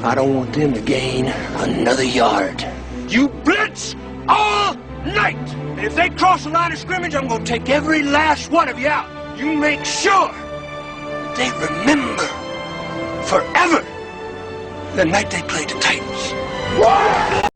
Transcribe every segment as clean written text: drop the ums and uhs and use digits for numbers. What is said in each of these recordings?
I don't want them to gain another yard. You blitz all night! And if they cross the line of scrimmage, I'm gonna take every last one of you out. You make sure that they remember forever the night they played the Titans. What?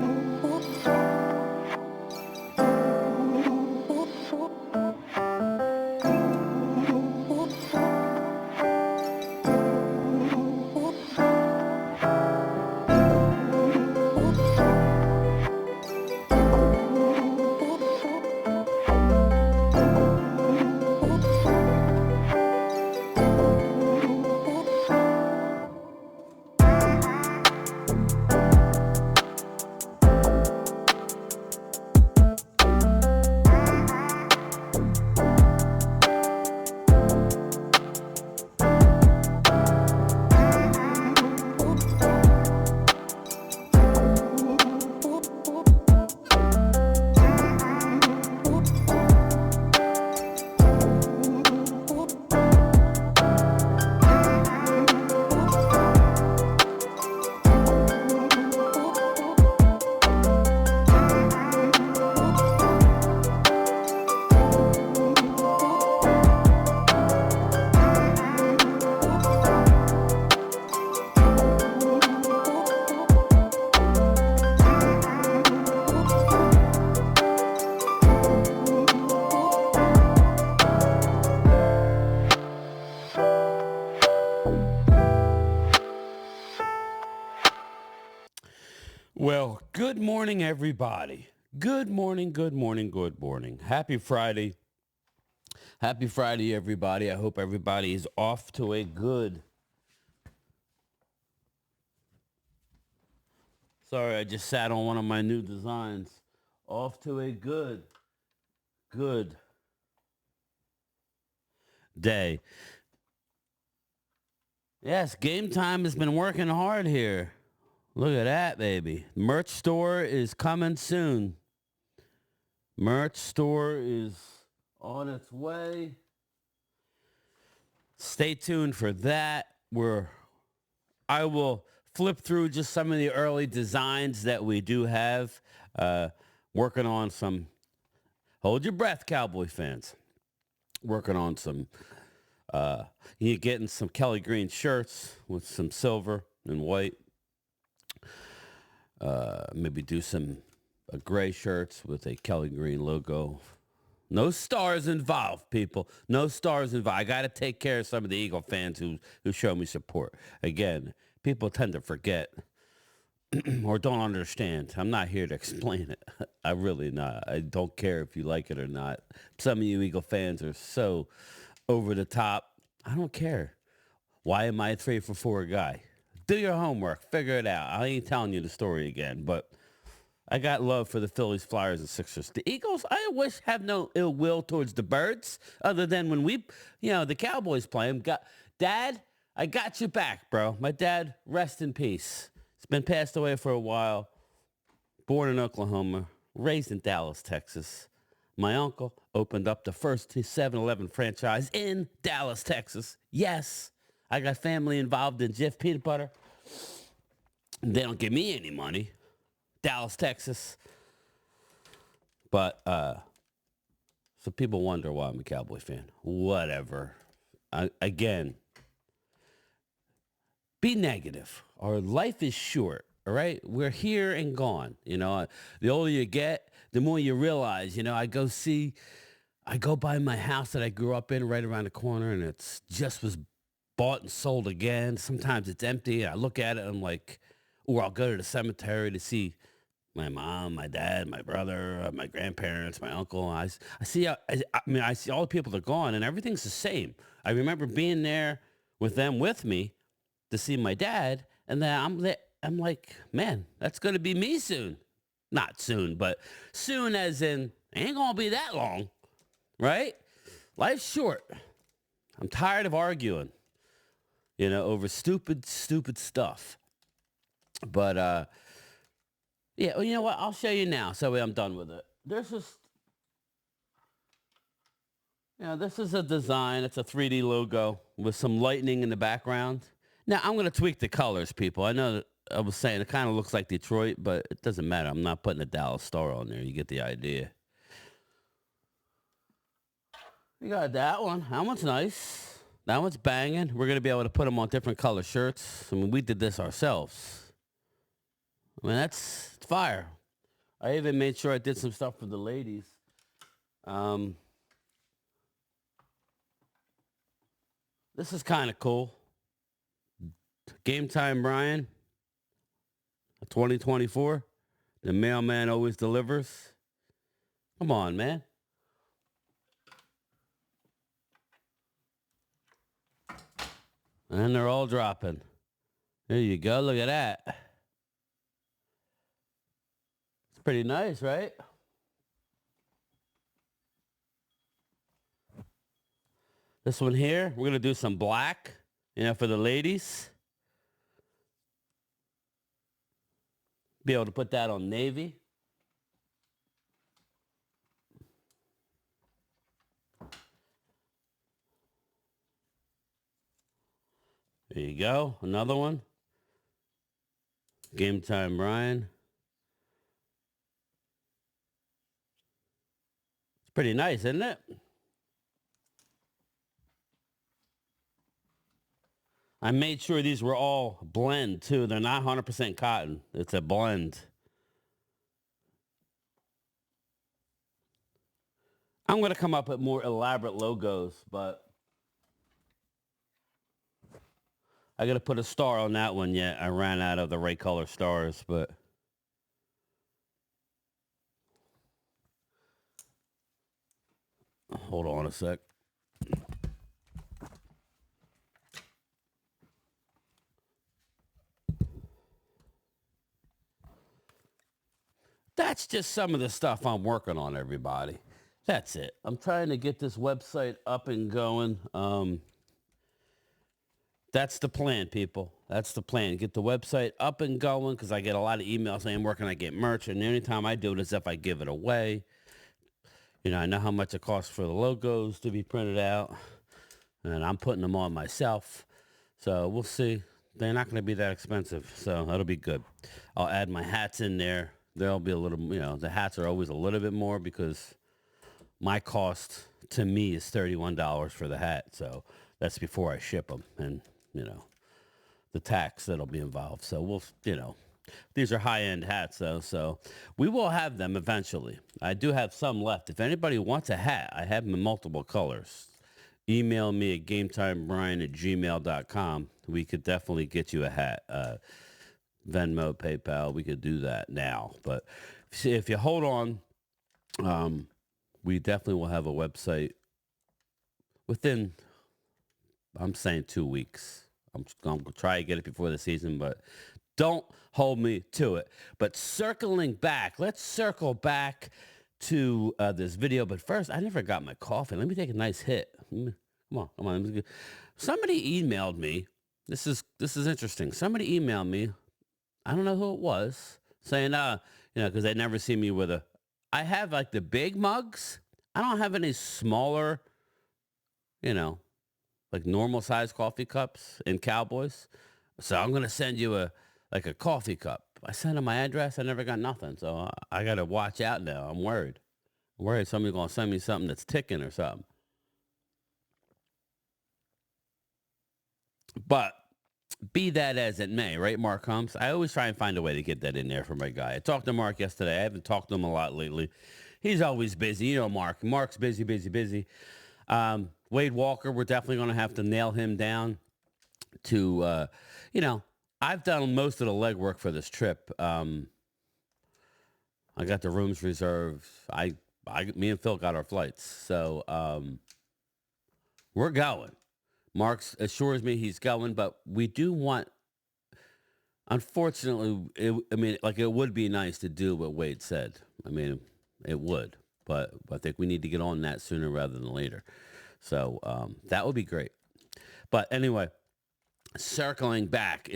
Well, good morning, everybody. Good morning, good morning, good morning. Happy Friday. Happy Friday, everybody. I hope everybody is off to a good... Sorry, I just sat on one of my new designs. Off to a good day. Yes, Game Time has been working hard here. Look at that, baby. Merch store is coming soon. Merch store is on its way. Stay tuned for that. I will flip through just some of the early designs that we do have. Working on some, hold your breath, Cowboy fans. Working on some, you're getting some Kelly Green shirts with some silver and white. Maybe do some gray shirts with a Kelly Green logo. No stars involved, people. No stars involved. I got to take care of some of the Eagle fans who show me support. Again, people tend to forget or don't understand. I'm not here to explain it. I really not. I don't care if you like it or not. Some of you Eagle fans are so over the top. I don't care. Why am I a 3-for-4 guy? Do your homework. Figure it out. I ain't telling you the story again, but I got love for the Phillies, Flyers, and Sixers. The Eagles, I wish have no ill will towards the Birds, other than when the Cowboys play them. Dad, I got you back, bro. My dad, rest in peace. He's been passed away for a while. Born in Oklahoma, raised in Dallas, Texas. My uncle opened up the first 7-Eleven franchise in Dallas, Texas. Yes, I got family involved in Jif Peanut Butter. They don't give me any money. Dallas, Texas. But, so people wonder why I'm a Cowboy fan. Whatever. Again, be negative. Our life is short, all right? We're here and gone. The older you get, the more you realize, I go by my house that I grew up in right around the corner, and it's just was bought and sold again. Sometimes it's empty. I look at it, and I'm like, or I'll go to the cemetery to see my mom, my dad, my brother, my grandparents, my uncle. I see all the people that are gone, and everything's the same. I remember being there with them with me to see my dad, and then I'm like, man, that's going to be me soon. Not soon, but soon as in, ain't going to be that long, right? Life's short. I'm tired of arguing, over stupid stuff. But, yeah, well, you know what? I'll show you now, so I'm done with it. This is a design. It's a 3D logo with some lightning in the background. Now, I'm going to tweak the colors, people. I know I was saying it kind of looks like Detroit, but it doesn't matter. I'm not putting a Dallas Star on there. You get the idea. We got that one. That one's nice. That one's banging. We're going to be able to put them on different color shirts. I mean, we did this ourselves. I mean, that's fire. I even made sure I did some stuff for the ladies. This is kind of cool. Game Time Brian, 2024. The mailman always delivers. Come on, man. And they're all dropping. There you go. Look at that. It's pretty nice, right? This one here, we're going to do some black, for the ladies. Be able to put that on navy. There you go. Another one. Game Time Brian. It's pretty nice, isn't it? I made sure these were all blend, too. They're not 100% cotton. It's a blend. I'm going to come up with more elaborate logos, but I got to put a star on that one yet. I ran out of the right color stars, but hold on a sec. That's just some of the stuff I'm working on, everybody. That's it. I'm trying to get this website up and going. That's the plan, people. That's the plan. Get the website up and going because I get a lot of emails saying, where can I get merch? And the only time I do it is if I give it away. I know how much it costs for the logos to be printed out. And I'm putting them on myself. So we'll see. They're not going to be that expensive. So that'll be good. I'll add my hats in there. There'll be a little, the hats are always a little bit more because my cost to me is $31 for the hat. So that's before I ship them and, the tax that'll be involved. So we'll, these are high-end hats though. So we will have them eventually. I do have some left. If anybody wants a hat, I have them in multiple colors. Email me at gametimebrian@gmail.com. We could definitely get you a hat. Venmo, PayPal, we could do that now. But if you hold on, we definitely will have a website within, I'm saying 2 weeks. I'm going to try to get it before the season, but don't hold me to it. But circling back, let's circle back to this video. But first, I never got my coffee. Let me take a nice hit. Come on. Somebody emailed me. This is interesting. Somebody emailed me. I don't know who it was, saying, because they never see me with I have like the big mugs. I don't have any smaller, like normal size coffee cups in Cowboys. So I'm going to send you a coffee cup. I sent them my address. I never got nothing. So I got to watch out now. I'm worried. Somebody's going to send me something that's ticking or something. But be that as it may, right, Mark Humps? I always try and find a way to get that in there for my guy. I talked to Mark yesterday. I haven't talked to him a lot lately. He's always busy. Mark. Mark's busy. Wade Walker, we're definitely going to have to nail him down to, I've done most of the legwork for this trip. I got the rooms reserved. Me and Phil got our flights. So we're going. Mark assures me he's going, but we do want, unfortunately, it would be nice to do what Wade said. It would, but I think we need to get on that sooner rather than later. So that would be great. But anyway, circling back,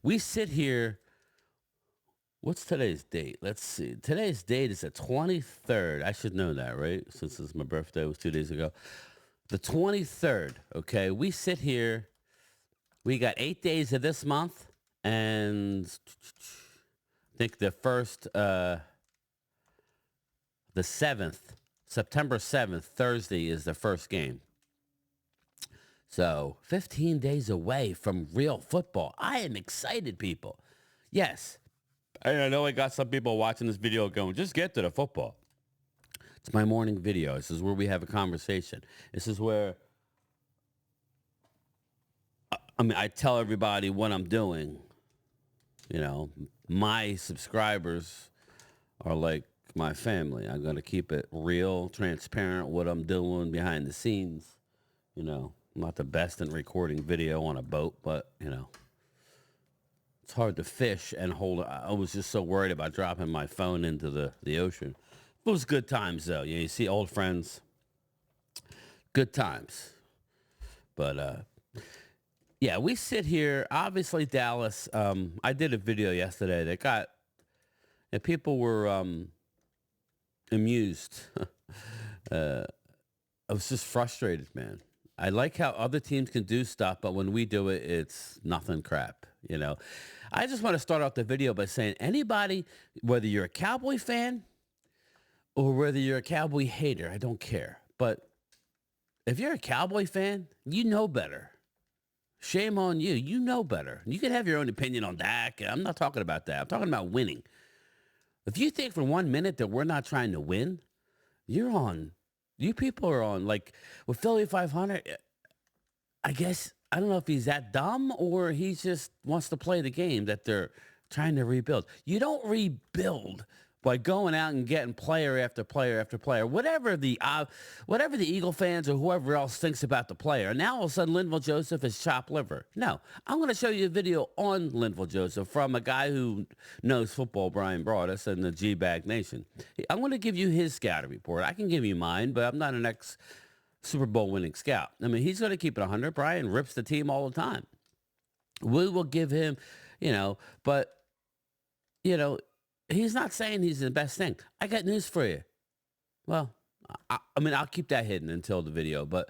we sit here. What's today's date? Let's see. Today's date is the 23rd. I should know that, right? Since it's my birthday, it was 2 days ago. The 23rd, okay? We sit here. We got 8 days of this month, and I think the 7th, September 7th, Thursday is the first game. So 15 days away from real football. I am excited, people. Yes. I know I got some people watching this video going, just get to the football. It's my morning video. This is where we have a conversation. This is where, I tell everybody what I'm doing. You know, my subscribers are like my family. I'm going to keep it real, transparent, what I'm doing behind the scenes. You know, I'm not the best in recording video on a boat, but, you know, it's hard to fish and hold. I was just so worried about dropping my phone into the ocean. It was good times, though. You see old friends. Good times. But, yeah, we sit here. Obviously, Dallas, I did a video yesterday that people were amused. I was just frustrated, man. I like how other teams can do stuff, but when we do it, it's nothing crap, you know. I just want to start off the video by saying anybody, whether you're a Cowboy fan or whether you're a Cowboy hater, I don't care. But if you're a Cowboy fan, you know better. Shame on you. You know better. You can have your own opinion on Dak. I'm not talking about that. I'm talking about winning. If you think for 1 minute that we're not trying to win, you people are on, like, with Philly 500, I guess, I don't know if he's that dumb or he just wants to play the game that they're trying to rebuild. You don't rebuild by going out and getting player after player after player, whatever the Eagle fans or whoever else thinks about the player. Now all of a sudden Linval Joseph is chopped liver. No, I'm going to show you a video on Linval Joseph from a guy who knows football, Brian Broaddus, and the G-Bag Nation. I'm going to give you his scouting report. I can give you mine, but I'm not an ex-Super Bowl winning scout. I mean, he's going to keep it 100. Brian rips the team all the time. We will give him, but, he's not saying he's the best thing. I got news for you. Well, I'll keep that hidden until the video, but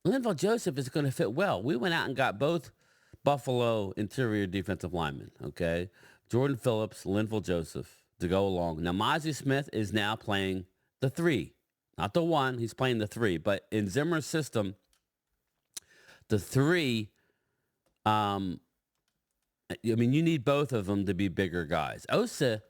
Linval Joseph is going to fit well. We went out and got both Buffalo interior defensive linemen, okay? Jordan Phillips, Linval Joseph to go along. Now, Mozzie Smith is now playing the 3, not the 1. He's playing the 3, but in Zimmer's system, the 3, you need both of them to be bigger guys. Osa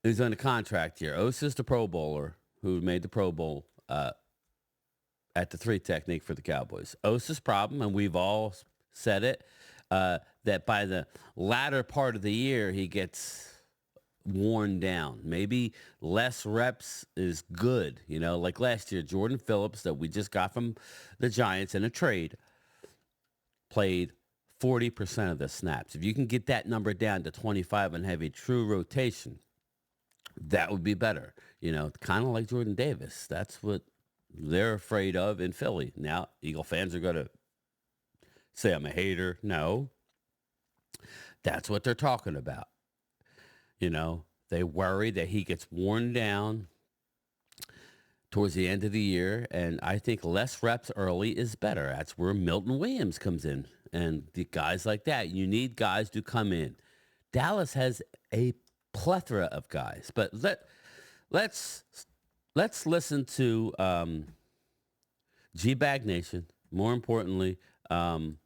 is on a contract here. Osa's the Pro Bowler who made the Pro Bowl at the 3 technique for the Cowboys. Osa's problem, and we've all said it, that by the latter part of the year, he gets worn down. Maybe less reps is good. Like last year, Jordan Phillips that we just got from the Giants in a trade played 40% of the snaps. If you can get that number down to 25 and have a true rotation, that would be better. Kind of like Jordan Davis. That's what they're afraid of in Philly. Now, Eagle fans are going to say I'm a hater. No. That's what they're talking about. They worry that he gets worn down towards the end of the year, and I think less reps early is better. That's where Milton Williams comes in. And the guys like that, you need guys to come in. Dallas has a plethora of guys, but let's listen to G-Bag Nation. More importantly, Todd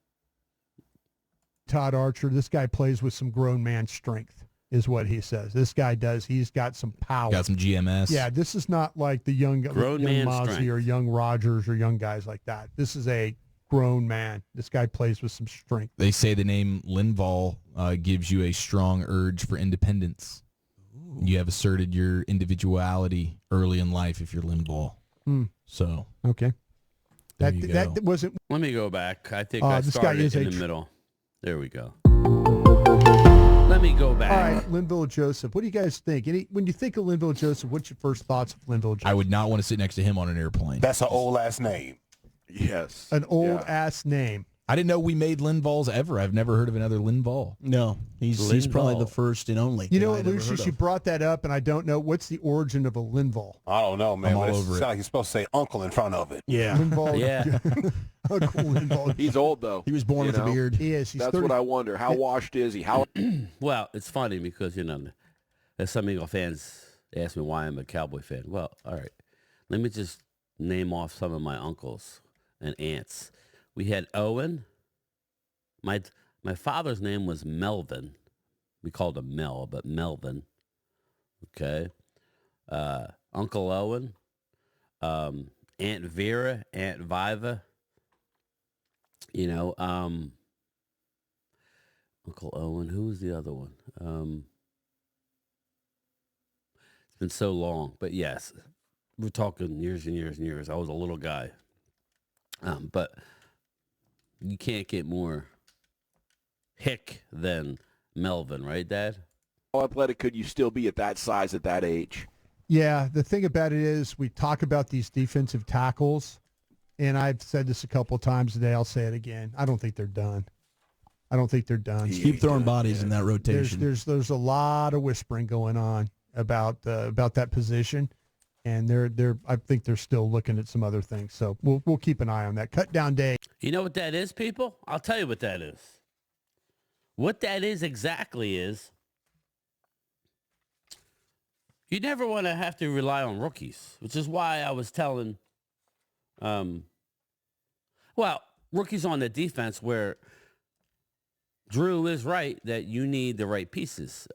Archer. This guy plays with some grown man strength, is what he says. This guy does. He's got some power. Got some GMS. Yeah, this is not like the young Mozzie or young Rogers or young guys like that. This is a grown man. This guy plays with some strength. They say the name Linval gives you a strong urge for independence. Ooh. You have asserted your individuality early in life if you're Linval. So okay, that wasn't. Let me go back. I think I started in the middle. There we go. Let me go back. All right, Linval Joseph. What do you guys think? When you think of Linval Joseph, what's your first thoughts of Linval Joseph? I would not want to sit next to him on an airplane. That's an old ass name. Yes. An old ass name. I didn't know we made Linvalls ever. I've never heard of another Linvall. No, he's probably the first and only. You know what, Lucius, you brought that up, and I don't know. What's the origin of a Linvall? I don't know, man. I'm all It over sounds it. like you're supposed to say uncle in front of it. Yeah. Linvall. Yeah. Uncle Linvall. He's old, though. He was born You with a know? beard. He is. He's That's 30. what I wonder. How washed is he? How Well, it's funny because, there's some Eagle fans ask me why I'm a Cowboy fan. Well, all right. Let me just name off some of my uncles and aunts. We had Owen. My father's name was Melvin. We called him Mel, but Melvin. Okay. Uncle Owen. Aunt Vera, Aunt Viva. Uncle Owen. Who was the other one? It's been so long, but yes, we're talking years and years and years. I was a little guy. But you can't get more hick than Melvin, right, Dad? how athletic could you still be at that size at that age? Yeah, the thing about it is we talk about these defensive tackles, and I've said this a couple of times today. I'll say it again. I don't think they're done. Keep throwing bodies in that rotation. There's a lot of whispering going on about that position, and I think they're still looking at some other things. So we'll keep an eye on that. Cut down day. You know what that is, people? I'll tell you what that is. What that is exactly is you never want to have to rely on rookies, which is why I was telling, rookies on the defense where Drew is right that you need the right pieces.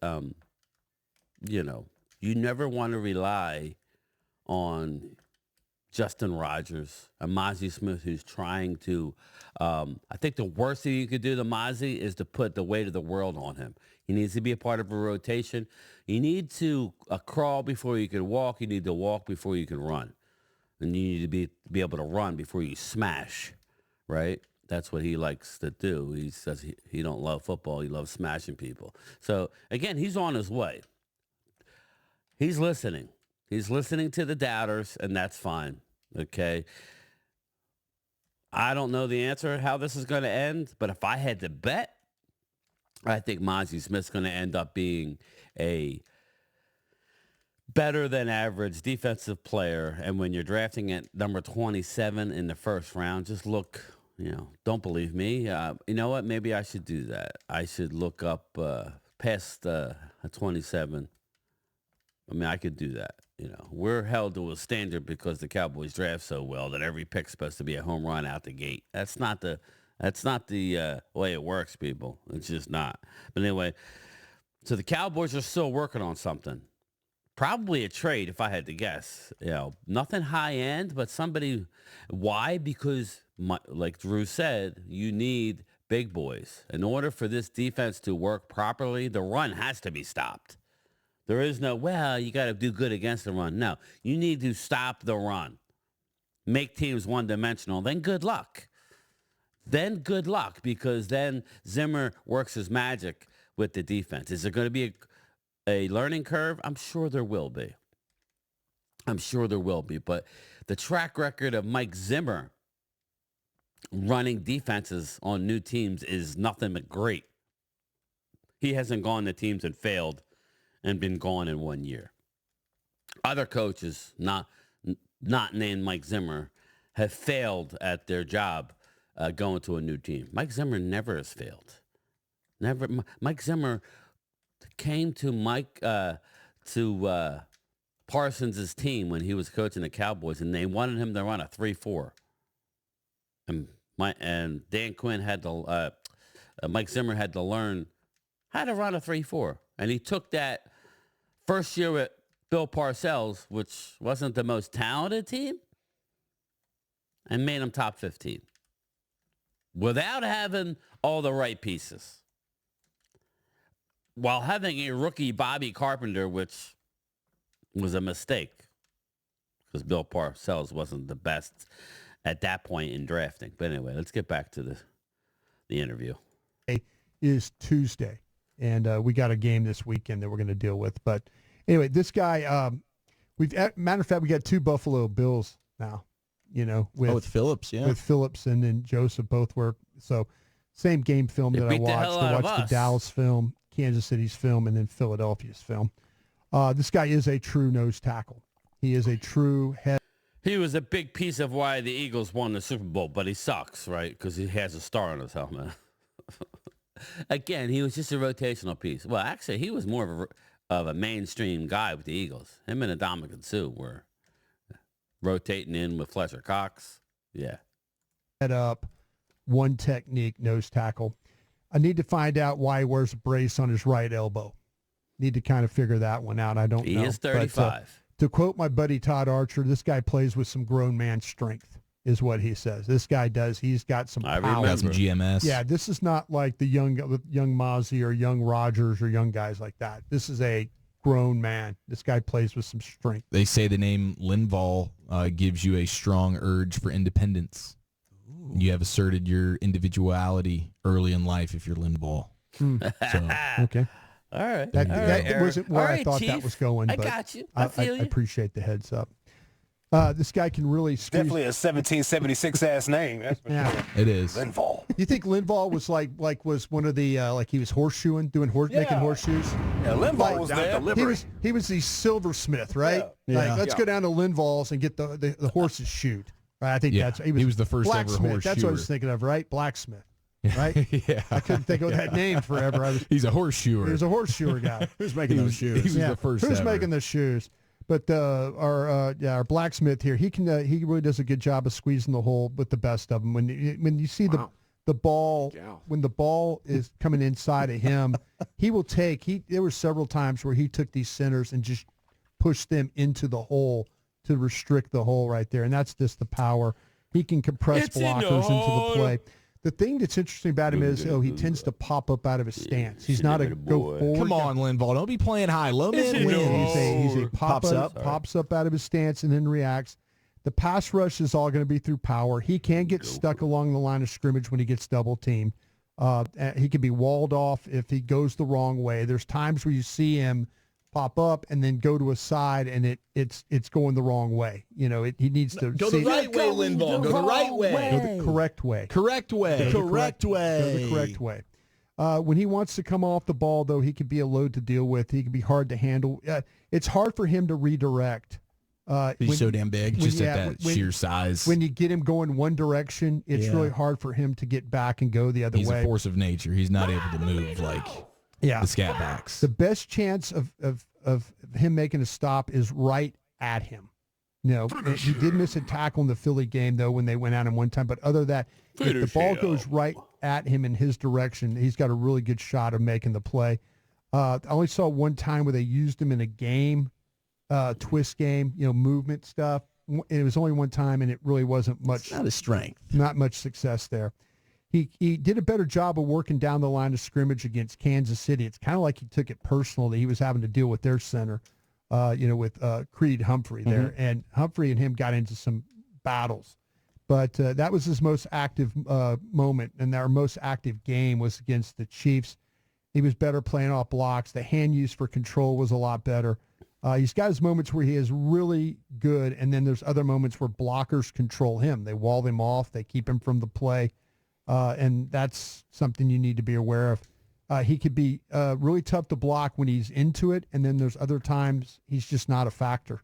You never want to rely on Justin Rogers, a Mozzie Smith who's trying to, I think the worst thing you could do to Mozzie is to put the weight of the world on him. He needs to be a part of a rotation. You need to crawl before you can walk. You need to walk before you can run. And you need to be able to run before you smash, right? That's what he likes to do. He says he don't love football. He loves smashing people. So, again, he's on his way. He's listening. He's listening to the doubters, and that's fine, okay? I don't know the answer how this is going to end, but if I had to bet, I think Mozzie Smith's going to end up being a better than average defensive player. And when you're drafting at number 27 in the first round, just look, don't believe me. You know what? Maybe I should do that. I should look up past a 27. I mean, I could do that. We're held to a standard because the Cowboys draft so well that every pick's supposed to be a home run out the gate. That's not the way it works, people. It's just not. But anyway, so the Cowboys are still working on something. Probably a trade, if I had to guess. Nothing high end, but somebody. Why? Because, like Drew said, you need big boys. In order for this defense to work properly, the run has to be stopped. There is no, you got to do good against the run. No, you need to stop the run. Make teams one-dimensional. Then good luck. Because then Zimmer works his magic with the defense. Is there going to be a learning curve? I'm sure there will be. But the track record of Mike Zimmer running defenses on new teams is nothing but great. He hasn't gone to teams and failed and been gone in 1 year. Other coaches, not named Mike Zimmer, have failed at their job going to a new team. Mike Zimmer never has failed. Never. Mike Zimmer came to Parsons' team when he was coaching the Cowboys, and they wanted him to run a 3-4. And Dan Quinn had to, Mike Zimmer had to learn how to run a 3-4, and he took that first year with Bill Parcells, which wasn't the most talented team, and made him top 15 without having all the right pieces. While having a rookie Bobby Carpenter, which was a mistake because Bill Parcells wasn't the best at that point in drafting. But anyway, let's get back to the interview. Is Tuesday, and we got a game this weekend that we're going to deal with. But anyway, this guy, matter of fact, we got 2 Buffalo Bills now with Phillips, yeah. with Phillips and then Joseph both were. So same game film They that I beat the watched. hell I out of watched the us. Dallas film, Kansas City's film, and then Philadelphia's film. This guy is a true nose tackle. He is a true head. He was a big piece of why the Eagles won the Super Bowl, but he sucks, right? Because he has a star on his helmet. Again, he was just a rotational piece. Well, actually, he was more of a mainstream guy with the Eagles. Him and Ndamukong Suh were rotating in with Fletcher Cox. Yeah. Head up, one technique nose tackle. I need to find out why he wears a brace on his right elbow. Need to kind of figure that one out. I don't know. He is 35. To quote my buddy Todd Archer, this guy plays with some grown man strength, is what he says. This guy does. He's got some I power. Got some GMS. Yeah, this is not like the young Mozzie or young Rogers or young guys like that. This is a grown man. This guy plays with some strength. They say the name Linval gives you a strong urge for independence. Ooh. You have asserted your individuality early in life if you're Linval. So, Okay. All right. That Eric. wasn't where All I right, thought Chief. that was going. I but got you. I feel I you. appreciate the heads up. This guy can really squeeze. Definitely a 1776 ass name. That's for Yeah. sure. it is. Linval. You think Linval was was one of the like he was horseshoeing, making horseshoes? Yeah, Linval was down at there. the livery. He was the silversmith, right? Yeah. Like Yeah. let's go down to Linval's and get the horses shoed. Right? I think Yeah. he was the first ever blacksmith. That's what I was horseshoer. thinking of, right? Blacksmith, right? Yeah. I couldn't think of that name forever. He's a horseshoer. He was a horseshoer guy. Who's making those shoes? He was the first Who's ever. making the shoes? But our blacksmith here, he really does a good job of squeezing the hole with the best of them. When you see the ball, when the ball is coming inside of him, he will there were several times where he took these centers and just pushed them into the hole to restrict the hole right there. And that's just the power. He can compress It's in the blockers into hole. the play. The thing that's interesting about him is he tends to pop up out of his stance. He's not a go forward. Come on, Linval. Don't be playing high. Low It's man in the wins. hole. He's a Pops pops up out of his stance and then reacts. The pass rush is all going to be through power. He can get stuck along the line of scrimmage when he gets double teamed. He can be walled off if he goes the wrong way. There's times where you see him pop up and then go to a side and it's going the wrong way. He needs to Go see the right way, Linval. Go the right way. Go the correct way. Correct way. Go the Correct way. Go the correct way. When he wants to come off the ball, though, he can be a load to deal with. He can be hard to handle. It's hard for him to redirect. He's so damn big. Just at that sheer size. When you get him going one direction, it's Yeah. really hard for him to get back and go the other He's way. a force of nature. He's not able to move like the scat backs. The best chance of him making a stop is right at him. He did miss a tackle in the Philly game, though, when they went out in one time. But other than that, if the ball goes right at him in his direction, he's got a really good shot of making the play. I only saw one time where they used him in a game, twist game, movement stuff. It was only one time, and it really wasn't much. Not his strength. Not much success there. He did a better job of working down the line of scrimmage against Kansas City. It's kind of like he took it personally. He was having to deal with their center, with Creed Humphrey there. And Humphrey and him got into some battles. But that was his most active moment, and our most active game was against the Chiefs. He was better playing off blocks. The hand use for control was a lot better. He's got his moments where he is really good, and then there's other moments where blockers control him. They wall him off. They keep him from the play. And that's something you need to be aware of. He could be really tough to block when he's into it, and then there's other times he's just not a factor.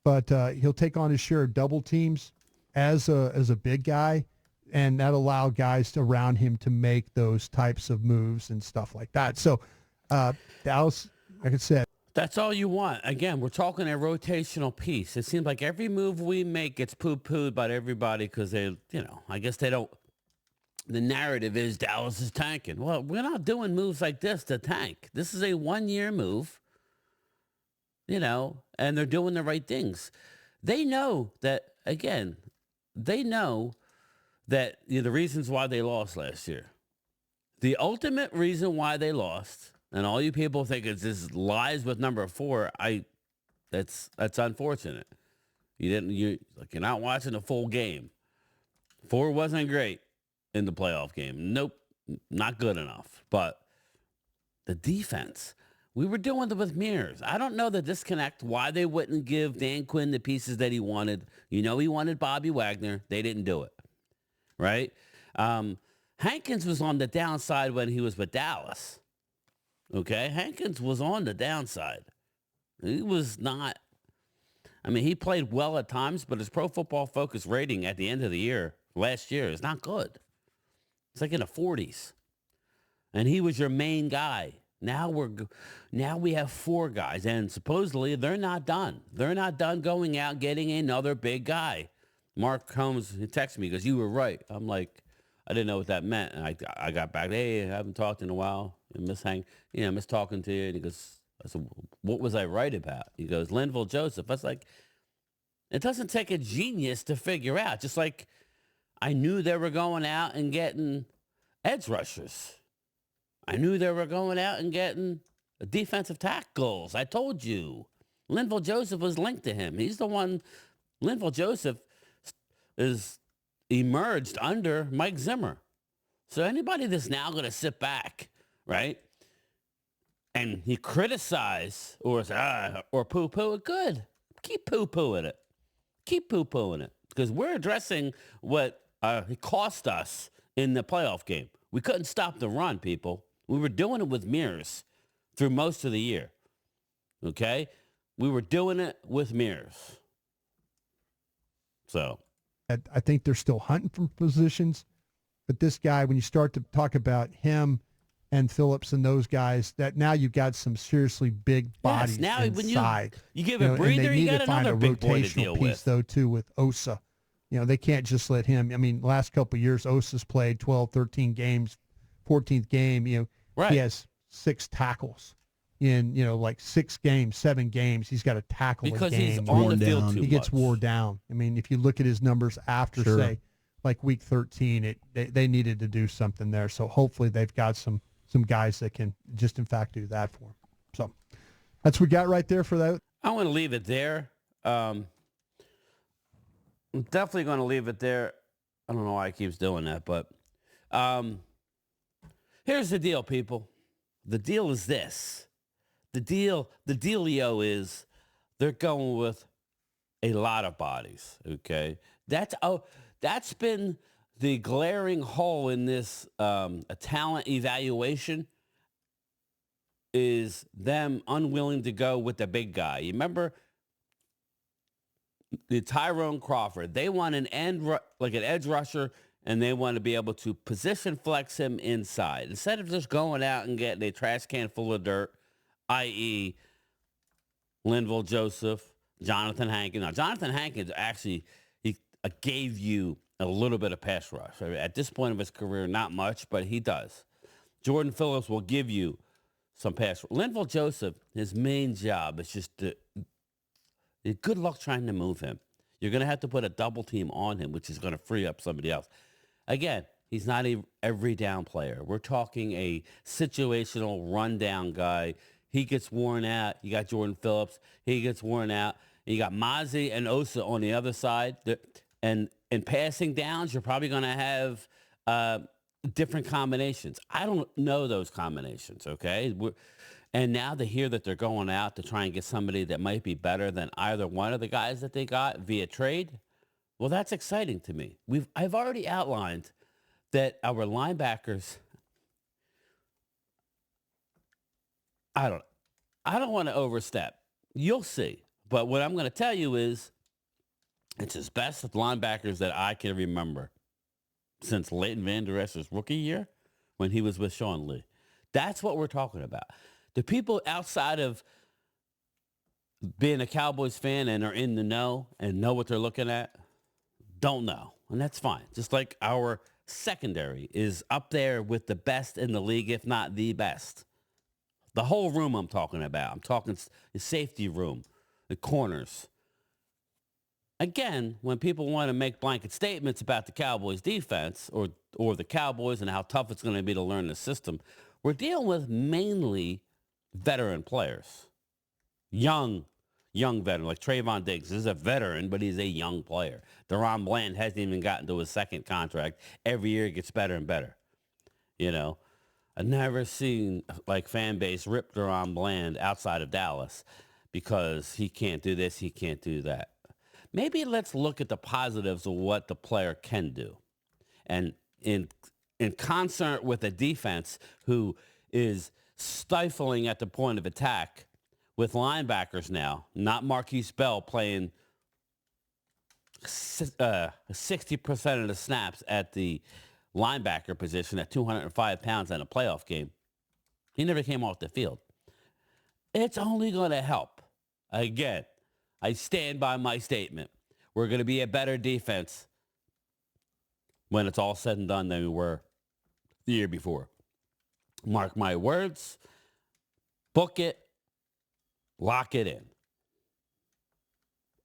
But he'll take on his share of double teams as a big guy, and that allow guys around him to make those types of moves and stuff like that. So Dallas, like I said, That's all you want. Again, we're talking a rotational piece. It seems like every move we make gets poo-pooed by everybody because they, I guess they don't. The narrative is Dallas is tanking. Well, we're not doing moves like this to tank. This is a one-year move, and they're doing the right things. They know that, again, the reasons why they lost last year. The ultimate reason why they lost, and all you people think it's this lies with number 4, that's unfortunate. You're not watching the full game. 4 wasn't great in the playoff game. Nope, not good enough. But the defense, We were doing it with mirrors. I don't know the disconnect, why they wouldn't give Dan Quinn the pieces that he wanted. You know, he wanted Bobby Wagner. They didn't do it, right? Hankins was on the downside when he was with Dallas, okay? Hankins was on the downside. He was not, I mean, he played well at times, but his Pro Football Focus rating at the end of the year, last year, is not good. It's like in the 40s. And he was your main guy. Now we have 4 guys, and supposedly they're not done. They're not done going out getting another big guy. Mark Holmes texted me because you were right. I'm like, I didn't know what that meant, and I got back. Hey, I haven't talked in a while. Miss talking to you. And he goes, I said, what was I right about? He goes, Linville Joseph. I was like, it doesn't take a genius to figure out. Just like I knew they were going out and getting edge rushers. I knew they were going out and getting defensive tackles. I told you. Linville Joseph was linked to him. He's the one. Linville Joseph is emerged under Mike Zimmer. So anybody that's now going to sit back, right, and he criticize or poo-poo it, good. Keep poo-pooing it. Keep poo-pooing it. Because we're addressing what it cost us in the playoff game. We couldn't stop the run, people. We were doing it with mirrors through most of the year. Okay? We were doing it with mirrors. So I think they're still hunting for positions, but this guy, when you start to talk about him and Phillips and those guys, that now you've got some seriously big bodies now inside. When you give a breather, you got another big boy to deal piece, with. though, too, with Osa. You know, they can't just let him. I mean, last couple of years, Osa's played 12, 13 games, 14th game, you know, Right. He has 6 tackles in, you know, like 6 games, 7 games. He's got to tackle because a game. he's on the field too He gets much. wore down. I mean, if you look at his numbers after, say, like week 13, they needed to do something there. So hopefully they've got some guys that can just, in fact, do that for him. So that's what we got right there for that. I want to leave it there. I'm definitely going to leave it there. I don't know why he keeps doing that, but here's the deal, people. The deal is this. The dealio is they're going with a lot of bodies, okay? That's been the glaring hole in this a talent evaluation is them unwilling to go with the big guy. You remember the Tyrone Crawford? They want an edge rusher, and they want to be able to position flex him inside. Instead of just going out and getting a trash can full of dirt, i.e. Linville Joseph, Jonathan Hankins. Now, Jonathan Hankins actually he gave you a little bit of pass rush. At this point of his career, not much, but he does. Jordan Phillips will give you some pass rush. Linville Joseph, his main job is just good luck trying to move him. You're going to have to put a double team on him, which is going to free up somebody else. Again, he's not a every down player. We're talking a situational rundown guy. He gets worn out. You got Jordan Phillips. He gets worn out. You got Mozzie and Osa on the other side. And in passing downs, you're probably going to have different combinations. I don't know those combinations, okay? And now to hear that they're going out to try and get somebody that might be better than either one of the guys that they got via trade, well, that's exciting to me. I've already outlined that our linebackers, I don't want to overstep. You'll see. But what I'm going to tell you is it's his best linebackers that I can remember since Leighton Vander Esch's rookie year when he was with Sean Lee. That's what we're talking about. The people outside of being a Cowboys fan and are in the know and know what they're looking at don't know. And that's fine. Just like our secondary is up there with the best in the league, if not the best. The whole room I'm talking about. I'm talking the safety room, the corners. Again, when people want to make blanket statements about the Cowboys defense or the Cowboys and how tough it's going to be to learn the system, we're dealing with mainly veteran players. Young veteran, like Trayvon Diggs is a veteran, but he's a young player. Deron Bland hasn't even gotten to his second contract. Every year it gets better and better. You know, I've never seen like fan base rip Deron Bland outside of Dallas because he can't do this, he can't do that. Maybe let's look at the positives of what the player can do. And in concert with a defense who is stifling at the point of attack with linebackers now, not Marquise Bell playing 60% of the snaps at the linebacker position at 205 pounds in a playoff game. He never came off the field. It's only going to help. Again, I stand by my statement. We're going to be a better defense when it's all said and done than we were the year before. Mark my words. Book it. Lock it in.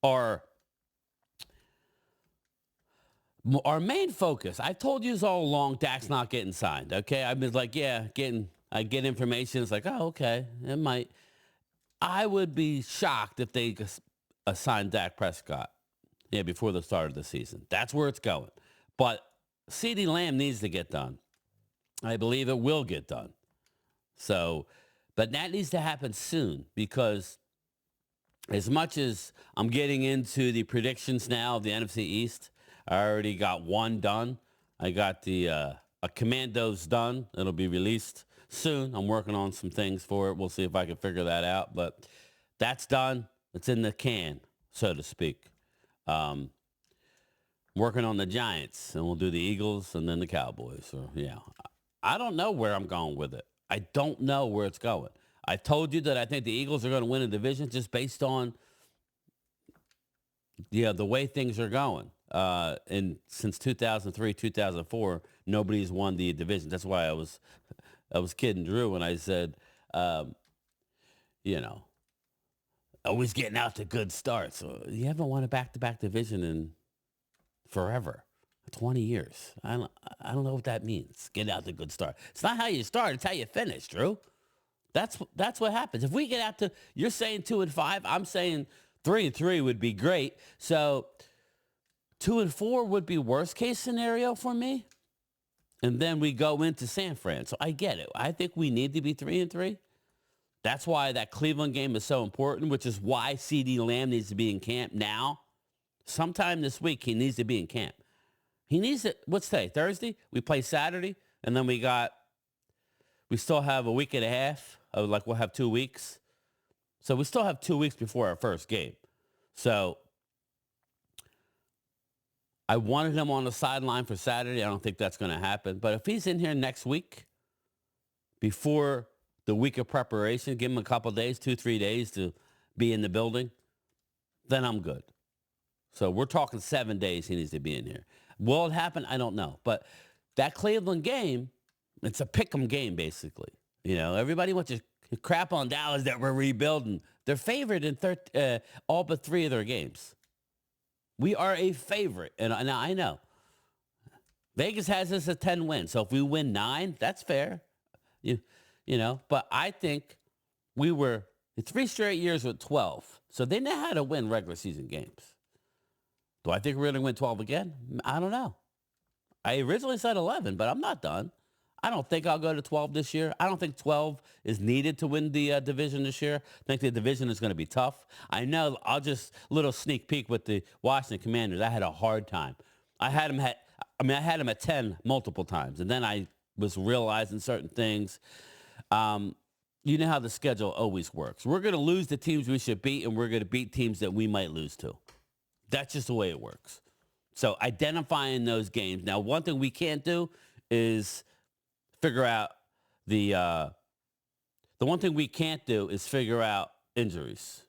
Our main focus, I told you all along, Dak's not getting signed, okay? I've been like, I get information. It's like, oh, okay, it might. I would be shocked if they signed Dak Prescott, before the start of the season. That's where it's going. But CeeDee Lamb needs to get done. I believe it will get done. So, but that needs to happen soon because as much as I'm getting into the predictions now of the NFC East, I already got one done. I got the a Commandos done. It'll be released soon. I'm working on some things for it. We'll see if I can figure that out. But that's done. It's in the can, so to speak. Working on the Giants, and we'll do the Eagles and then the Cowboys. So, yeah. I don't know where I'm going with it. I don't know where it's going. I told you that I think the Eagles are going to win a division just based on the way things are going. And since 2003, 2004, nobody's won the division. That's why I was kidding Drew when I said, always getting out to good starts. You haven't won a back-to-back division in forever, 20 years. I don't know what that means. Get out to good start. It's not how you start; it's how you finish, Drew. That's what happens. If we get out to, you're saying 2-5, I'm saying 3-3 would be great. So 2-4 would be worst case scenario for me. And then we go into San Fran. So I get it. I think we need to be 3-3. That's why that Cleveland game is so important, which is why CeeDee Lamb needs to be in camp now. Sometime this week, he needs to be in camp. He needs it. What's today? Thursday? We play Saturday, and then we still have a week and a half. We'll have 2 weeks. So we still have 2 weeks before our first game. So I wanted him on the sideline for Saturday. I don't think that's going to happen. But if he's in here next week, before the week of preparation, give him a couple days, 2-3 days to be in the building, then I'm good. So we're talking 7 days he needs to be in here. Will it happen? I don't know. But that Cleveland game, it's a pick'em game, basically. Everybody wants to crap on Dallas that we're rebuilding. They're favored in all but 3 of their games. We are a favorite. And I know. Vegas has us at 10 wins. So if we win 9, that's fair. But I think we were 3 straight years with 12. So they know how to win regular season games. Do I think we're going to win 12 again? I don't know. I originally said 11, but I'm not done. I don't think I'll go to 12 this year. I don't think 12 is needed to win the division this year. I think the division is going to be tough. I know. I'll just little sneak peek with the Washington Commanders. I had a hard time. I had them at 10 multiple times, and then I was realizing certain things. You know how the schedule always works. We're going to lose the teams we should beat, and we're going to beat teams that we might lose to. That's just the way it works. So identifying those games. Now, one thing we can't do is figure out the one thing we can't do is figure out injuries.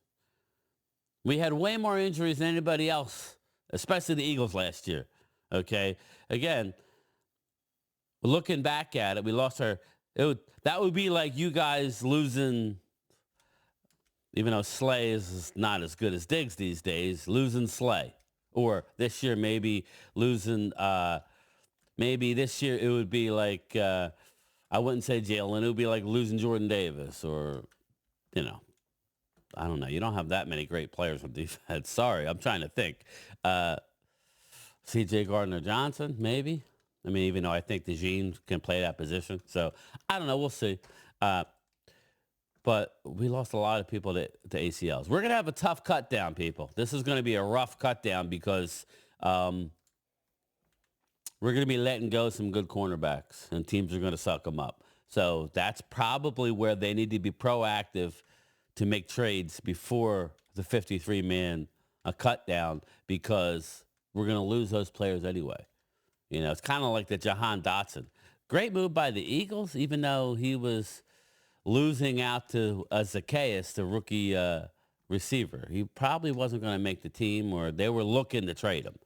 We had way more injuries than anybody else, especially the Eagles last year. Okay? Again, looking back at it, we lost that would be like you guys losing, even though Slay is not as good as Diggs these days, losing Slay. Or this year, maybe losing, maybe this year it would be like, I wouldn't say Jalen. It would be like losing Jordan Davis or, I don't know. You don't have that many great players on defense. Sorry, I'm trying to think. C.J. Gardner-Johnson, maybe. I mean, even though I think DeJean can play that position. So, I don't know. We'll see. But we lost a lot of people to ACLs. We're going to have a tough cut down, people. This is going to be a rough cut down because we're going to be letting go some good cornerbacks, and teams are going to suck them up. So that's probably where they need to be proactive to make trades before the 53-man cut down, because we're going to lose those players anyway. You know, it's kind of like the Jahan Dotson. Great move by the Eagles, even though he was losing out to Zacchaeus, the rookie receiver. He probably wasn't going to make the team, or they were looking to trade him.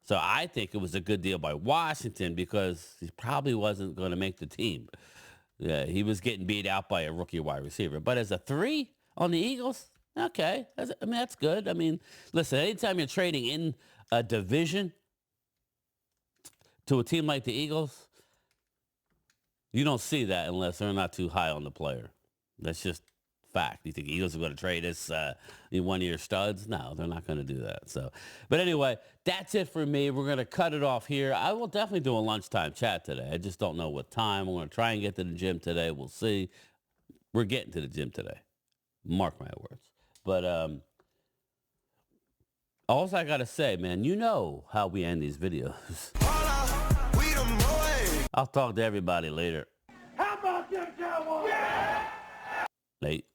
So I think it was a good deal by Washington because he probably wasn't going to make the team. Yeah, he was getting beat out by a rookie wide receiver. But as a 3 on the Eagles, okay. That's good. I mean, listen, anytime you're trading in a division to a team like the Eagles, you don't see that unless they're not too high on the player. That's just fact. You think the Eagles are going to trade this one of your studs? No, they're not going to do that. So, but anyway, that's it for me. We're going to cut it off here. I will definitely do a lunchtime chat today. I just don't know what time. I'm going to try and get to the gym today. We'll see. We're getting to the gym today. Mark my words. But all I got to say, man, you know how we end these videos. I'll talk to everybody later. How about them Cowboys? Late.